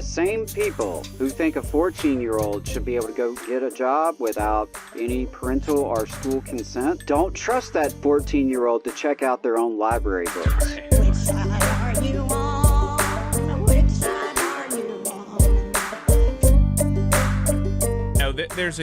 The same people who think a 14-year-old should be able to go get a job without any parental or school consent don't trust that 14-year-old to check out their own library books. Which side are you on? Which side are you on? No, there's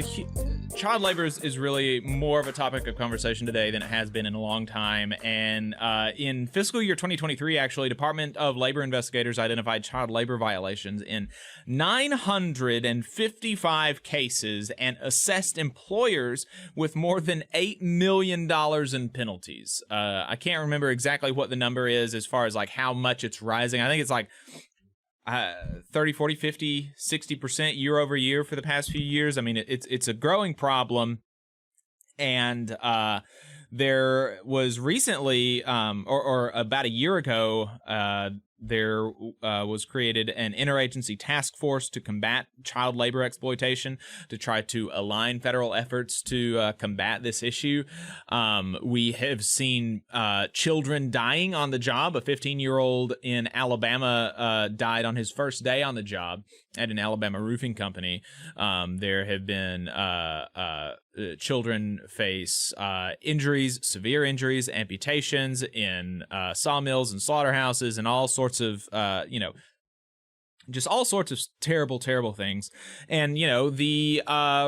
child labor is really more of a topic of conversation today than it has been in a long time. And in fiscal year 2023, actually, Department of Labor investigators identified child labor violations in 955 cases and assessed employers with more than $8 million in penalties. I can't remember exactly what the number is as far as like how much it's rising. I think it's like 30, 40, 50, 60% year over year for the past few years. I mean, it's a growing problem. And there was recently, or about a year ago, there was created an interagency task force to combat child labor exploitation to try to align federal efforts to combat this issue. We have seen children dying on the job. A 15-year-old in Alabama died on his first day on the job at an Alabama roofing company. There have been children face injuries, severe injuries, amputations in sawmills and slaughterhouses and all sorts of, just all sorts of terrible, terrible things. And, the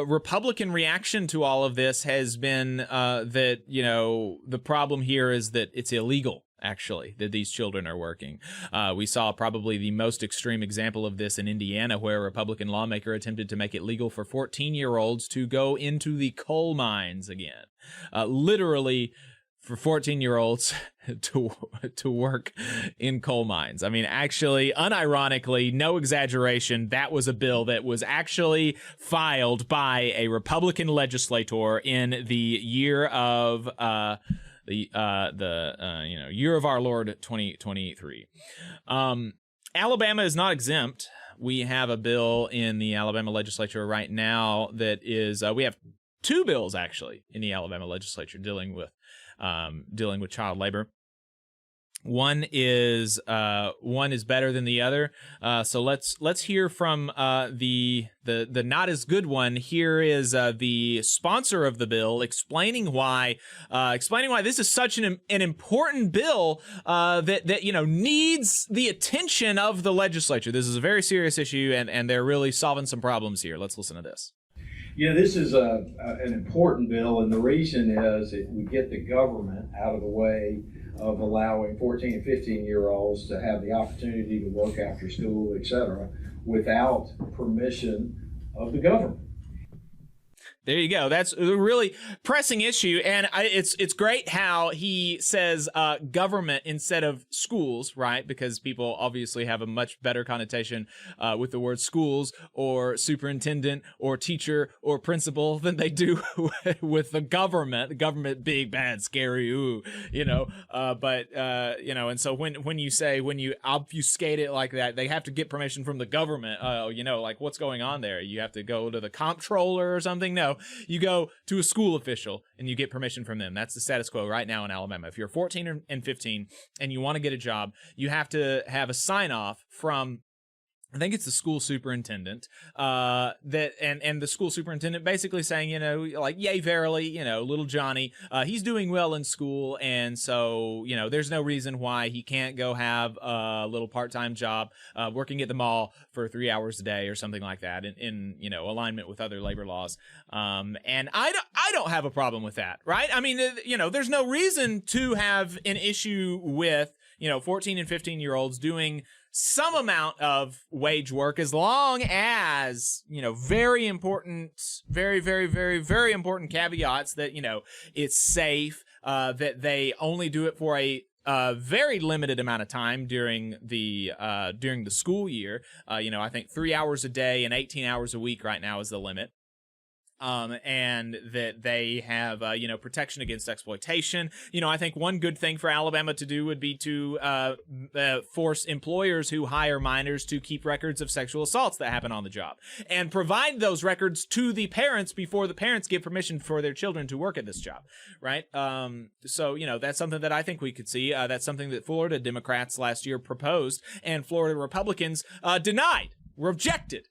Republican reaction to all of this has been that, the problem here is that it's illegal, actually, that these children are working. We saw probably the most extreme example of this in Indiana, where a Republican lawmaker attempted to make it legal for 14-year-olds to go into the coal mines again. Literally for 14-year-olds to work in coal mines. I mean, actually, unironically, no exaggeration, that was a bill that was actually filed by a Republican legislator in the year of year of our Lord 2023. Alabama is not exempt. We have a bill in the Alabama legislature right now that is, we have two bills actually in the Alabama legislature dealing with child labor. One is better than the other. So let's hear from the not as good one. Here is the sponsor of the bill explaining why this is such an important bill that needs the attention of the legislature. This is a very serious issue, and they're really solving some problems here. Let's listen to this. Yeah, this is an important bill, and the reason is that we get the government out of the way of allowing 14 and 15-year-olds to have the opportunity to work after school, etc., without permission of the government. There you go. That's a really pressing issue, and it's great how he says government instead of schools, right? Because people obviously have a much better connotation with the word schools or superintendent or teacher or principal than they do with the government. The government, big, bad, scary, ooh, and so when you obfuscate it like that, they have to get permission from the government. Like what's going on there? You have to go to the comptroller or something? No. You go to a school official and you get permission from them. That's the status quo right now in Alabama. If you're 14 and 15 and you want to get a job, you have to have a sign off from, I think it's the school superintendent, and the school superintendent basically saying, yay, verily, little Johnny, he's doing well in school. And so, there's no reason why he can't go have a little part-time job, working at the mall for 3 hours a day or something like that in alignment with other labor laws. And I don't have a problem with that, right? I mean, there's no reason to have an issue with, 14 and 15-year-olds doing some amount of wage work, as long as, very important, very, very, very, very important caveats that, it's safe, that they only do it for a very limited amount of time during the school year. I think 3 hours a day and 18 hours a week right now is the limit. And that they have, protection against exploitation. I think one good thing for Alabama to do would be to force employers who hire minors to keep records of sexual assaults that happen on the job and provide those records to the parents before the parents give permission for their children to work at this job, right? So, that's something that I think we could see. That's something that Florida Democrats last year proposed and Florida Republicans denied. rejected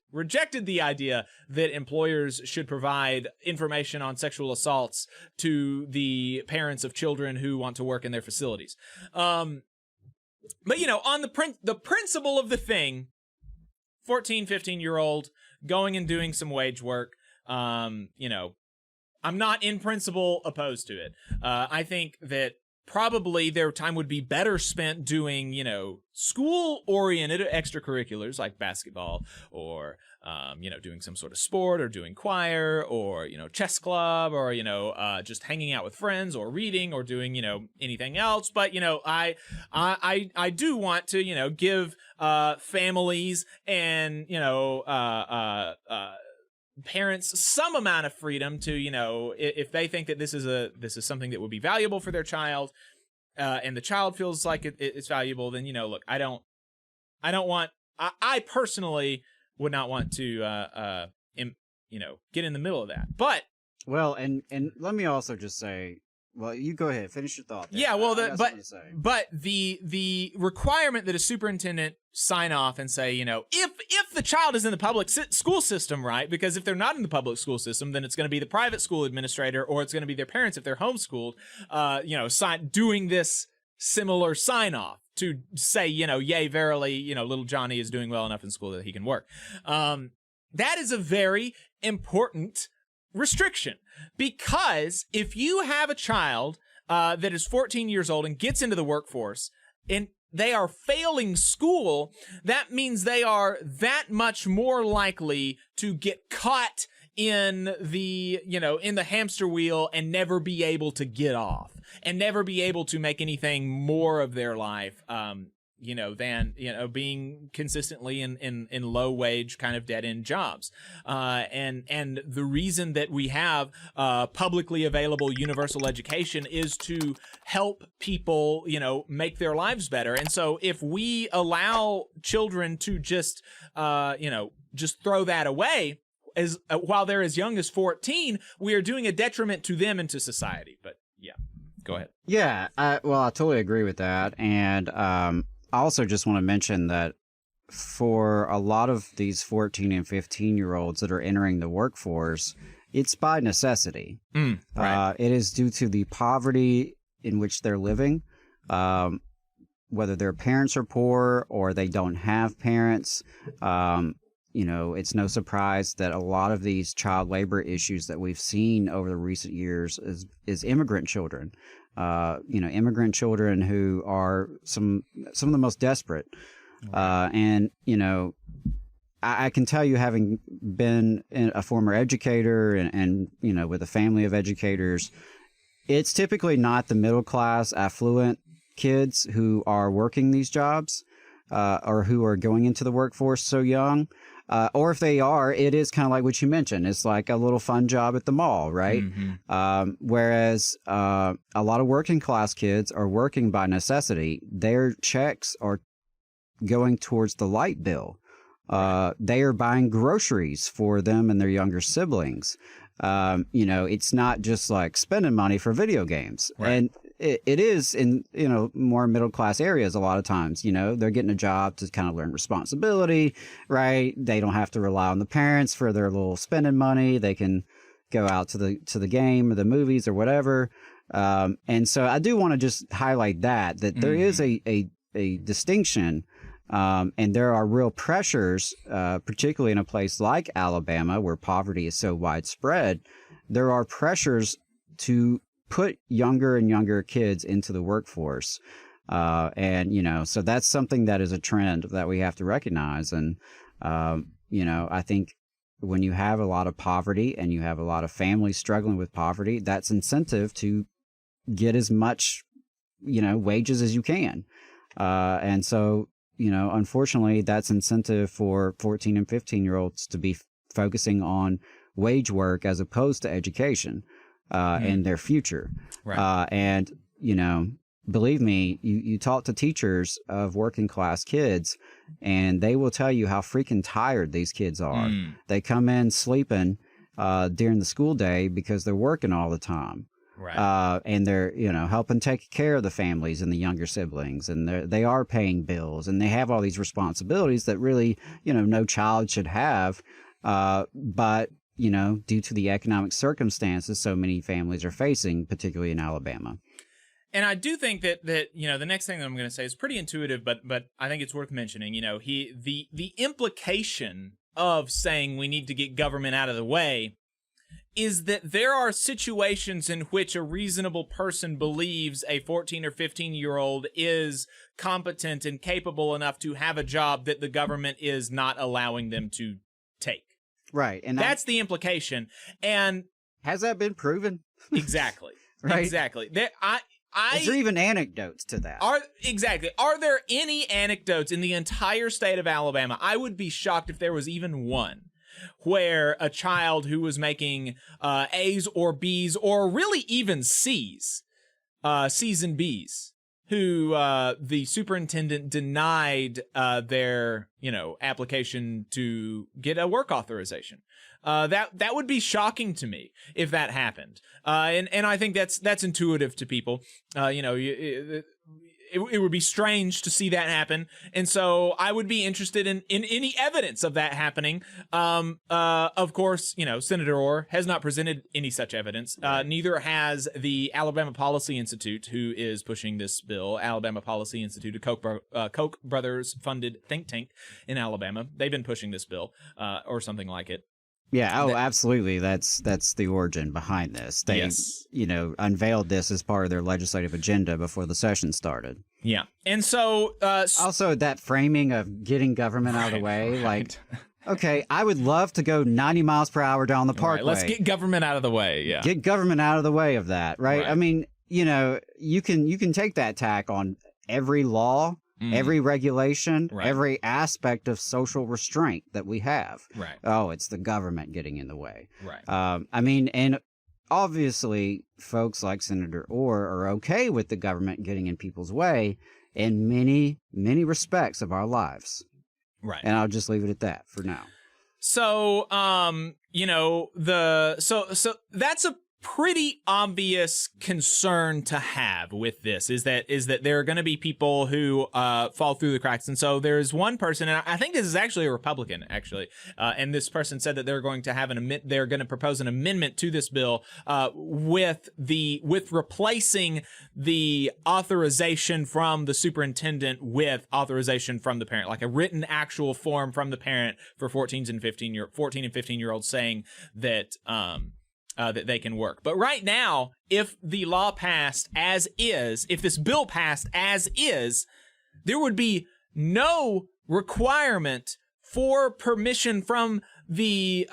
the idea that employers should provide information on sexual assaults to the parents of children who want to work in their facilities. But, on the principle of the thing, 14, 15-year-old going and doing some wage work, I'm not in principle opposed to it. I think that probably their time would be better spent doing, school-oriented extracurriculars like basketball or, doing some sort of sport or doing choir or, chess club or, just hanging out with friends or reading or doing, anything else. But, I do want to, give families and, parents some amount of freedom to, if they think that this is something that would be valuable for their child, and the child feels like it's valuable, then, look, I personally would not want to, get in the middle of that. But, well, and let me also just say, well, you go ahead, finish your thought there. Yeah, well, but the requirement that a superintendent sign off and say, if the child is in the public school system, right? Because if they're not in the public school system, then it's going to be the private school administrator, or it's going to be their parents if they're homeschooled, doing this similar sign off to say, yay, verily, little Johnny is doing well enough in school that he can work. That is a very important restriction, because if you have a child that is 14 years old and gets into the workforce and they are failing school, that means they are that much more likely to get caught in the, in the hamster wheel and never be able to get off and never be able to make anything more of their life, than, being consistently in low wage kind of dead end jobs. And the reason that we have publicly available universal education is to help people, make their lives better. And so if we allow children to just throw that away while they're as young as 14, we are doing a detriment to them and to society. But yeah, go ahead. Yeah, I totally agree with that. And, I also just want to mention that for a lot of these 14 and 15-year-olds that are entering the workforce, it's by necessity. Right. It is due to the poverty in which they're living, whether their parents are poor or they don't have parents. It's no surprise that a lot of these child labor issues that we've seen over the recent years is immigrant children. Immigrant children who are some of the most desperate. And, I can tell you, having been a former educator and with a family of educators, it's typically not the middle class, affluent kids who are working these jobs, or who are going into the workforce so young. Or if they are, it is kind of like what you mentioned. It's like a little fun job at the mall, right? Mm-hmm. Whereas a lot of working class kids are working by necessity. Their checks are going towards the light bill. They are buying groceries for them and their younger siblings. It's not just like spending money for video games. Right. And it is in, more middle class areas a lot of times. They're getting a job to kind of learn responsibility, right? They don't have to rely on the parents for their little spending money. They can go out to the game or the movies or whatever. And so I do want to just highlight that there is a distinction. And there are real pressures, particularly in a place like Alabama, where poverty is so widespread. There are pressures to put younger and younger kids into the workforce. So that's something that is a trend that we have to recognize. And, I think when you have a lot of poverty and you have a lot of families struggling with poverty, that's incentive to get as much, wages as you can. And so, unfortunately, that's incentive for 14 and 15-year-olds to be focusing on wage work as opposed to education and their future. Right. And, believe me, you talk to teachers of working class kids, and they will tell you how freaking tired these kids are. They come in sleeping during the school day because they're working all the time. Right. And they're, helping take care of the families and the younger siblings, and they are paying bills, and they have all these responsibilities that really, no child should have. But, due to the economic circumstances so many families are facing, particularly in Alabama. And I do think that the next thing that I'm going to say is pretty intuitive, but I think it's worth mentioning. The implication of saying we need to get government out of the way is that there are situations in which a reasonable person believes a 14 or 15-year-old is competent and capable enough to have a job that the government is not allowing them to take. Right. And that's the implication. And has that been proven? Exactly. Right. Exactly. Is there even anecdotes to that? Are there any anecdotes in the entire state of Alabama? I would be shocked if there was even one where a child who was making A's or B's or really even C's and B's, who the superintendent denied their application to get a work authorization. That would be shocking to me if that happened. And I think that's intuitive to people. It would be strange to see that happen. And so I would be interested in any evidence of that happening. Of course, Senator Orr has not presented any such evidence. Neither has the Alabama Policy Institute, who is pushing this bill. Alabama Policy Institute, a Koch brothers funded think tank in Alabama. They've been pushing this bill, or something like it. Yeah, absolutely. That's the origin behind this. They, unveiled this as part of their legislative agenda before the session started. Yeah. And so... also, that framing of getting government out of the way, like, okay, I would love to go 90 miles per hour down the parkway. Let's get government out of the way, yeah. Get government out of the way of that, right? I mean, you can take that tack on every law, every regulation, every aspect of social restraint that we have. Right. Oh, it's the government getting in the way. Right. I mean, and obviously folks like Senator Orr are okay with the government getting in people's way in many, many respects of our lives. Right. And I'll just leave it at that for now. So, so that's a pretty obvious concern to have with this is that there are going to be people who fall through the cracks. And so there's one person, and I think this is actually a Republican, and this person said that they're going to propose an amendment to this bill with replacing the authorization from the superintendent with authorization from the parent, like a written actual form from the parent for 14 and 15-year-olds saying that that they can work. But right now, if the law passed as is, if this bill passed as is, there would be no requirement for permission from the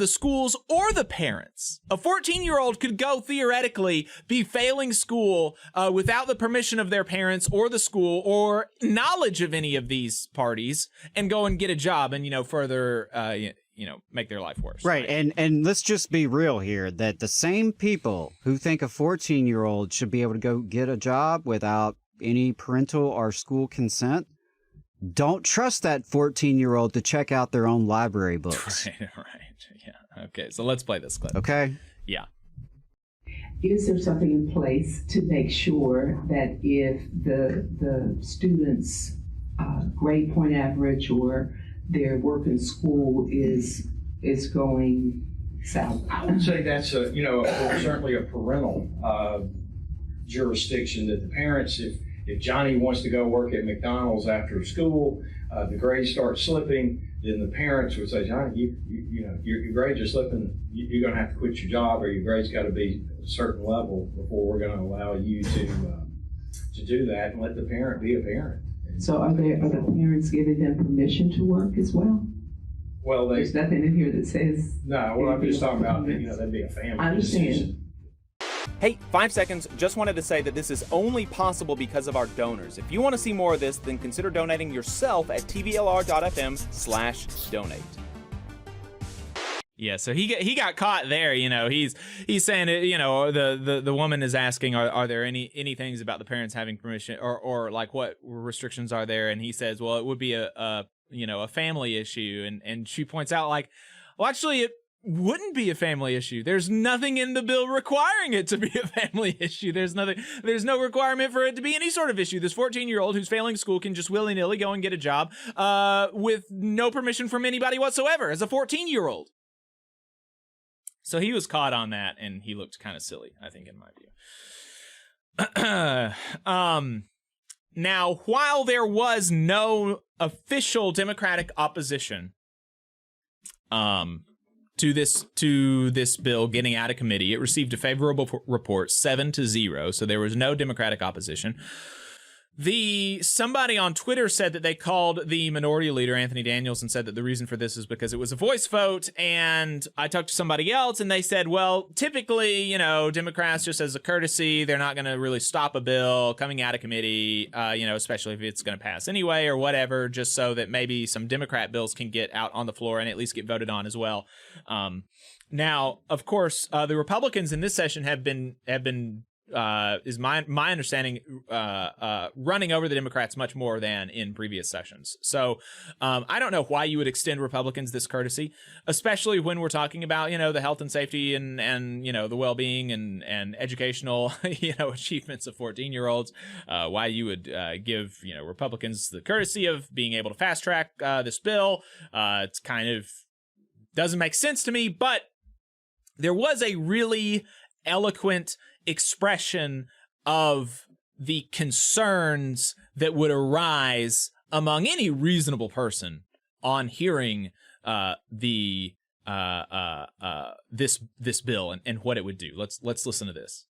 schools or the parents. A 14-year-old could go theoretically be failing school without the permission of their parents or the school or knowledge of any of these parties and go and get a job and further make their life worse. Right. And let's just be real here that the same people who think a 14-year-old should be able to go get a job without any parental or school consent don't trust that 14-year-old to check out their own library books. Right. Yeah. Okay. So let's play this clip. Okay. Yeah. Is there something in place to make sure that if the students' grade point average or their work in school is going south? I would say that's certainly a parental jurisdiction that the parents, if Johnny wants to go work at McDonald's after school, the grades start slipping, then the parents would say, Johnny, your grades are slipping, you're going to have to quit your job, or your grades got to be a certain level before we're going to allow you to do that, and let the parent be a parent. So are the parents giving them permission to work as well? Well, there's nothing in here that says. No, well, I'm just talking about that'd be a family decision. Hey, 5 seconds. Just wanted to say that this is only possible because of our donors. If you want to see more of this, then consider donating yourself at tvlr.fm/donate. Yeah, so he got caught there. He's saying it. The woman is asking, are there any things about the parents having permission, or like what restrictions are there? And he says, well, it would be a family issue, and she points out, like, well, actually wouldn't be a family issue. There's nothing in the bill requiring it to be a family issue. There's no requirement for it to be any sort of issue. This 14-year-old who's failing school can just willy-nilly go and get a job with no permission from anybody whatsoever as a 14-year-old. So he was caught on that, and he looked kind of silly, I think, in my view. Now, while there was no official Democratic opposition to this bill getting out of committee, it received a favorable report, 7-0. So there was no Democratic opposition. Somebody on Twitter said that they called the minority leader, Anthony Daniels, and said that the reason for this is because it was a voice vote. And I talked to somebody else, and they said, well, typically, you know, Democrats, just as a courtesy, they're not going to really stop a bill coming out of committee, you know, especially if it's going to pass anyway or whatever, just so that maybe some Democrat bills can get out on the floor and at least get voted on as well. Now, of course, the Republicans in this session have been is my understanding, running over the Democrats much more than in previous sessions. So I don't know why you would extend Republicans this courtesy, especially when we're talking about, you know, the health and safety and you know, the well-being and educational, you know, achievements of 14-year-olds. Why you would give, you know, Republicans the courtesy of being able to fast track this bill. It's kind of doesn't make sense to me, but there was a really eloquent expression of the concerns that would arise among any reasonable person on hearing this bill and what it would do. Let's listen to this.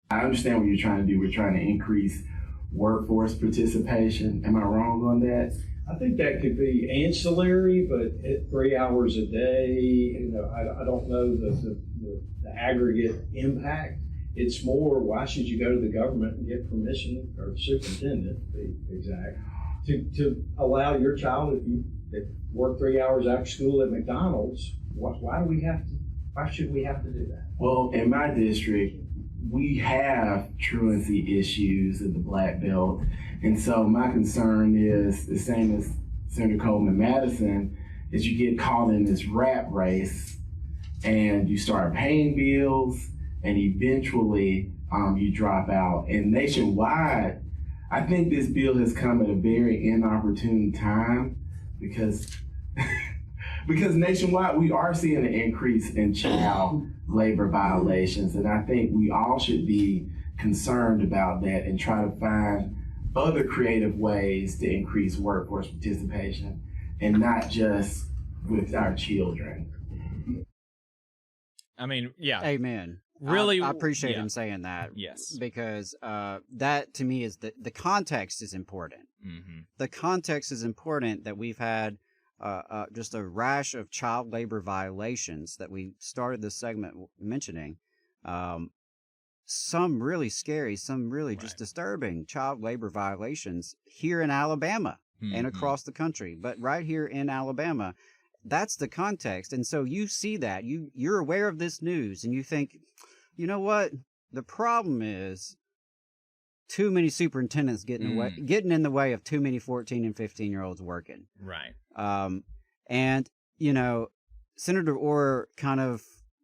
I understand what you're trying to do. We're trying to increase workforce participation. Am I wrong on that? I think that could be ancillary, but at 3 hours a day, you know, I don't know the aggregate impact. It's more, why should you go to the government and get permission, or the superintendent, to be exact, to allow your child, if you work 3 hours after school at McDonald's, why should we have to do that? Well, in my district, we have truancy issues in the Black Belt. And so my concern is the same as Senator Coleman Madison, is you get caught in this rat race and you start paying bills and eventually you drop out. And nationwide, I think this bill has come at a very inopportune time because nationwide we are seeing an increase in child labor violations. And I think we all should be concerned about that and try to find other creative ways to increase workforce participation and not just with our children. I mean, yeah. Amen. Really, I appreciate him saying that. Yes. Because that to me is the context is important. Mm-hmm. The context is important that we've had just a rash of child labor violations that we started this segment mentioning. Some really scary, some really just disturbing child labor violations here in Alabama and across the country. But right here in Alabama, that's the context. And so you see that, you're aware of this news and you think, you know what? The problem is too many superintendents getting in the way of too many 14 and 15-year-olds working. Right. And, you know, Senator Orr kind of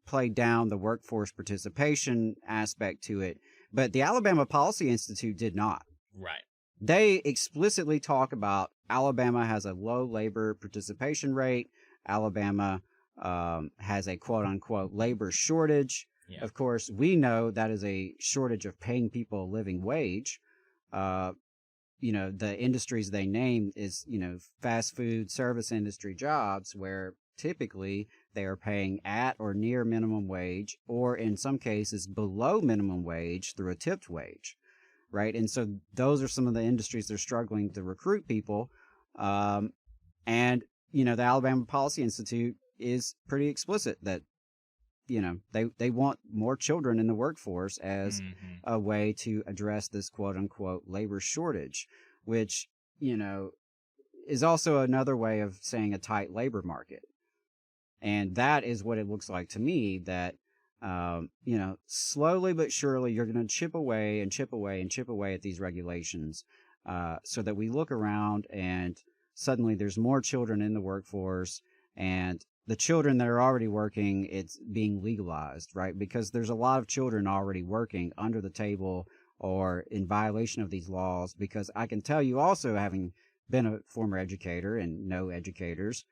played down the workforce participation aspect to it, but the Alabama Policy Institute did not. Right. They explicitly talk about Alabama has a low labor participation rate. Alabama has a quote-unquote labor shortage. Yeah. Of course, we know that is a shortage of paying people a living wage. You know, the industries they name is, you know, fast food, service industry jobs where typically they are paying at or near minimum wage, or in some cases below minimum wage through a tipped wage, right? And so those are some of the industries they're struggling to recruit people. And, you know, the Alabama Policy Institute is pretty explicit that, you know, they want more children in the workforce as a way to address this quote unquote labor shortage, which, you know, is also another way of saying a tight labor market. And that is what it looks like to me, that, you know, slowly but surely you're going to chip away and chip away and chip away at these regulations so that we look around and suddenly there's more children in the workforce and the children that are already working, it's being legalized, right? Because there's a lot of children already working under the table or in violation of these laws. Because I can tell you also, having been a former educator and know educators,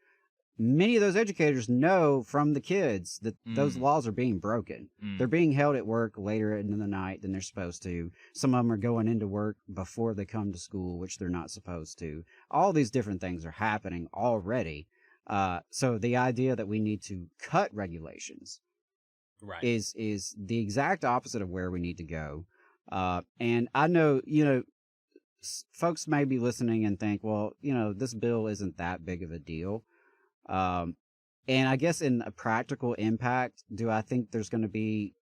many of those educators know from the kids that those laws are being broken. They're being held at work later into the night than they're supposed to. Some of them are going into work before they come to school, which they're not supposed to. All these different things are happening already. So the idea that we need to cut regulations is the exact opposite of where we need to go. And I know, folks may be listening and think, well, this bill isn't that big of a deal. And I guess in a practical impact, do I think there's going to be,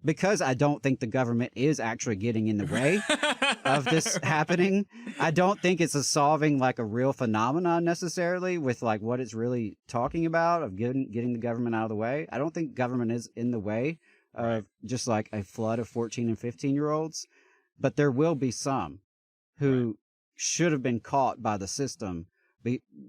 because I don't think the government is actually getting in the way of this happening. I don't think it's solving like a real phenomenon necessarily with like what it's really talking about of getting the government out of the way. I don't think government is in the way of just like a flood of 14 and 15-year-olds, but there will be some who should have been caught by the system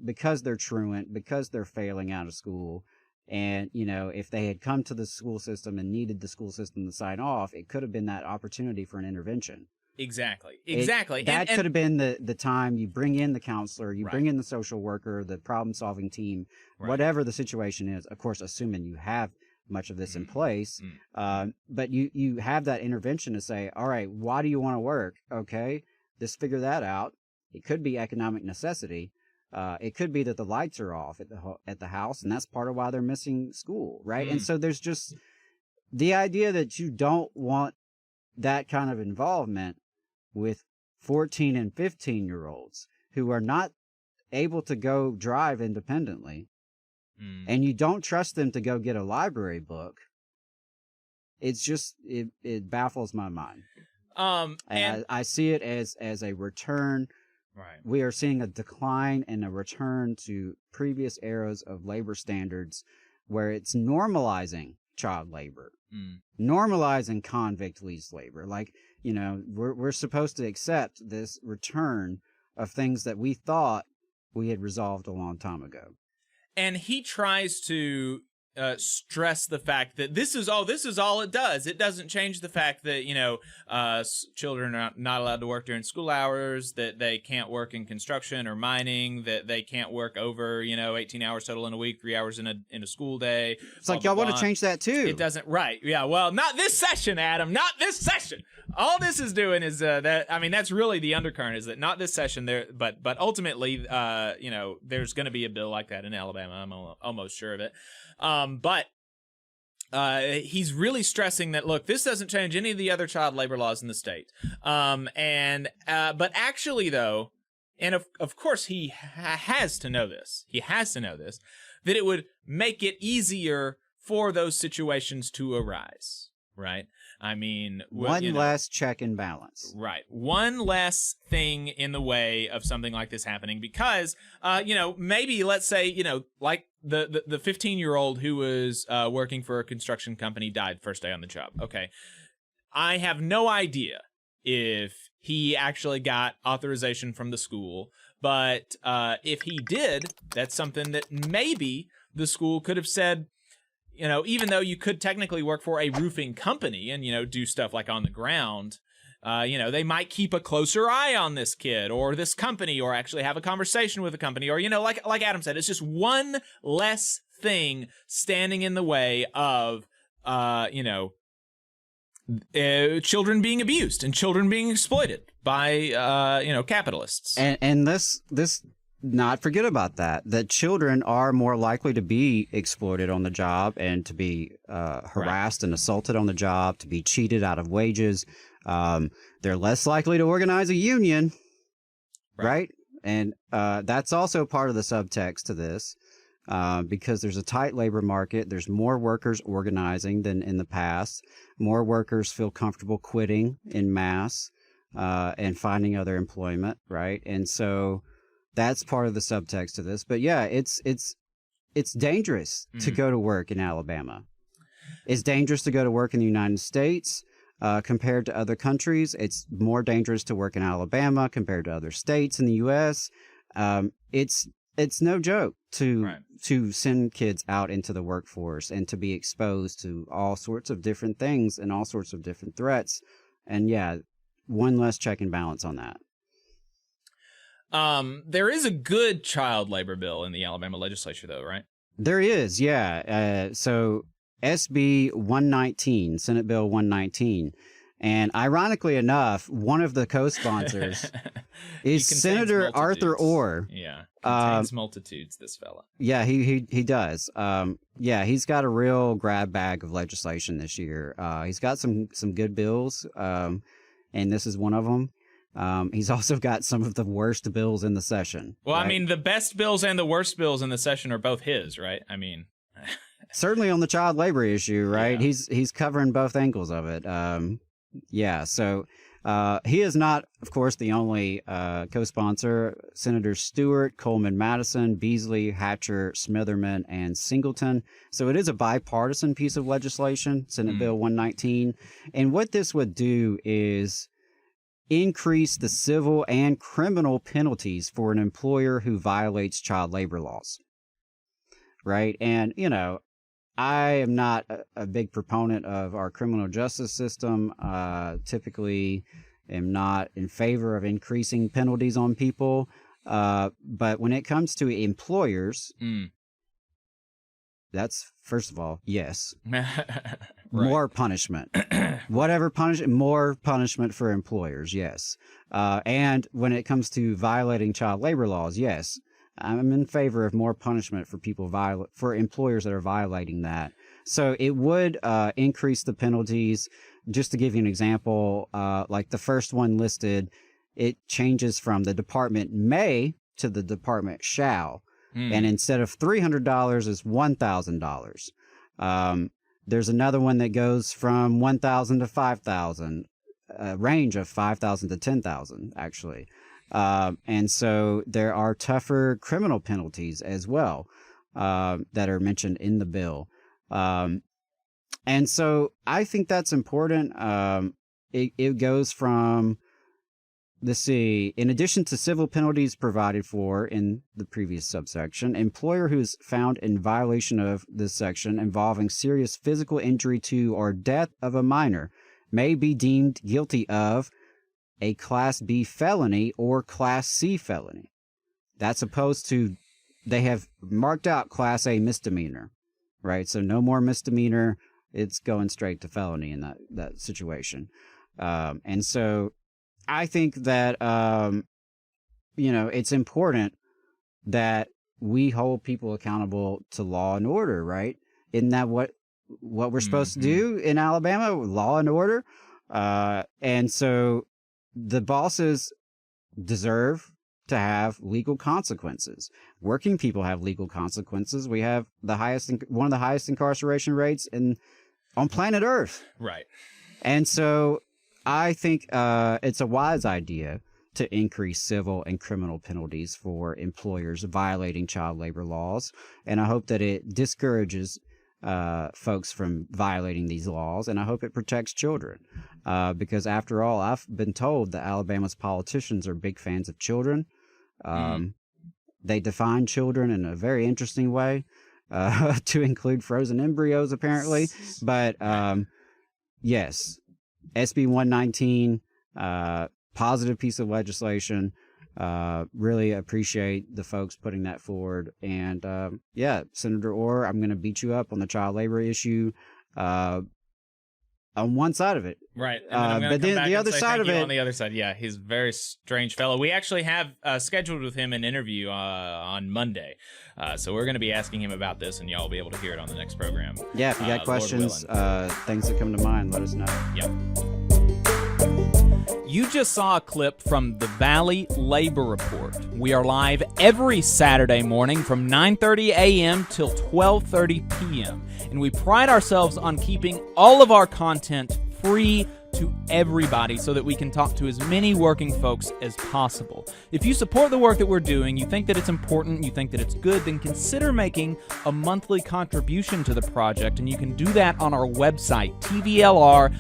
because they're truant, because they're failing out of school. And, if they had come to the school system and needed the school system to sign off, it could have been that opportunity for an intervention. Exactly. That could have been the time you bring in the counselor, you bring in the social worker, the problem-solving team, whatever the situation is, of course, assuming you have much of this in place. But you have that intervention to say, all right, why do you want to work? Okay, just figure that out. It could be economic necessity. It could be that the lights are off at the house, and that's part of why they're missing school, right? And so there's just the idea that you don't want that kind of involvement with 14 and 15-year-olds who are not able to go drive independently, and you don't trust them to go get a library book. It's just it baffles my mind. And I see it as a return. Right. We are seeing a decline and a return to previous eras of labor standards where it's normalizing child labor, normalizing convict leased labor. Like, we're supposed to accept this return of things that we thought we had resolved a long time ago. And he tries to stress the fact that this is all it does. It doesn't change the fact that, children are not allowed to work during school hours, that they can't work in construction or mining, that they can't work over, 18 hours total in a week, 3 hours in a school day. It's like, y'all want to change that too. It doesn't. Right. Yeah. Well, not this session, Adam. Not this session. All this is doing is that's really the undercurrent, is that not this session there, but ultimately, there's going to be a bill like that in Alabama. I'm almost sure of it. But he's really stressing that, look, this doesn't change any of the other child labor laws in the state. But actually, though, and of course he has to know this. He has to know this, that it would make it easier for those situations to arise. Right. I mean, one less check and balance. Right. One less thing in the way of something like this happening, because, maybe let's say, like the 15-year-old who was working for a construction company died first day on the job. Okay. I have no idea if he actually got authorization from the school, but if he did, that's something that maybe the school could have said, even though you could technically work for a roofing company and, do stuff like on the ground, they might keep a closer eye on this kid or this company, or actually have a conversation with the company, or, like Adam said, it's just one less thing standing in the way of, children being abused and children being exploited by, capitalists. And this not forget about that children are more likely to be exploited on the job and to be harassed and assaulted on the job, to be cheated out of wages. They're less likely to organize a union, right? And that's also part of the subtext to this, because there's a tight labor market. There's more workers organizing than in the past. More workers feel comfortable quitting in mass and finding other employment, right? And so that's part of the subtext to this. But yeah, it's dangerous to go to work in Alabama. It's dangerous to go to work in the United States compared to other countries. It's more dangerous to work in Alabama compared to other states in the U.S. It's it's no joke to Right. to send kids out into the workforce and to be exposed to all sorts of different things and all sorts of different threats. And yeah, one less check and balance on that. There is a good child labor bill in the Alabama legislature, though, right? There is, yeah. So SB 119, Senate Bill 119. And ironically enough, one of the co-sponsors is He contains Senator Arthur multitudes. Orr. Yeah, contains multitudes, this fella. Yeah, he does. Yeah, he's got a real grab bag of legislation this year. He's got some good bills, and this is one of them. He's also got some of the worst bills in the session. Well, right? I mean, the best bills and the worst bills in the session are both his, right? I mean, certainly on the child labor issue, right? Yeah. He's covering both angles of it. Yeah, so he is not, of course, the only co-sponsor. Senators Stewart, Coleman Madison, Beasley, Hatcher, Smitherman, and Singleton. So it is a bipartisan piece of legislation, Senate Bill 119. And what this would do is increase the civil and criminal penalties for an employer who violates child labor laws. Right? And, you know, I am not a big proponent of our criminal justice system. Typically am not in favor of increasing penalties on people. But when it comes to employers, that's, first of all, yes. More punishment. Whatever punishment, more punishment for employers, yes. And when it comes to violating child labor laws, yes. I'm in favor of more punishment for for employers that are violating that. So it would increase the penalties. Just to give you an example, like the first one listed, it changes from the department may to the department shall. And instead of $300 is $1,000. There's another one that goes from 1,000 to 5,000, a range of 5,000 to 10,000, actually. And so there are tougher criminal penalties as well that are mentioned in the bill. And so I think that's important. It goes from, let's see, in addition to civil penalties provided for in the previous subsection, employer who is found in violation of this section involving serious physical injury to or death of a minor may be deemed guilty of a Class B felony or Class C felony. That's opposed to, they have marked out Class A misdemeanor, right? So no more misdemeanor. It's going straight to felony in that situation. And so I think that, you know, it's important that we hold people accountable to law and order, right? Isn't that what we're supposed to do in Alabama? Law and order. And so the bosses deserve to have legal consequences. Working people have legal consequences. We have one of the highest incarceration rates on planet Earth. Right. And so I think it's a wise idea to increase civil and criminal penalties for employers violating child labor laws. And I hope that it discourages folks from violating these laws, and I hope it protects children. Because after all, I've been told that Alabama's politicians are big fans of children. They define children in a very interesting way, to include frozen embryos, apparently. But yes, SB 119, positive piece of legislation. Really appreciate the folks putting that forward. And yeah, Senator Orr, I'm going to beat you up on the child labor issue on one side of it. Right. And but then the other side of it. On the other side, yeah, he's a very strange fellow. We actually have scheduled with him an interview on Monday. So we're going to be asking him about this, and y'all will be able to hear it on the next program. Yeah, if you got questions, things that come to mind, let us know. Yep. You just saw a clip from the Valley Labor Report. We are live every Saturday morning from 9:30 a.m. till 12:30 p.m. And we pride ourselves on keeping all of our content free to everybody so that we can talk to as many working folks as possible. If you support the work that we're doing, you think that it's important, you think that it's good, then consider making a monthly contribution to the project, and you can do that on our website, tvlr.fm.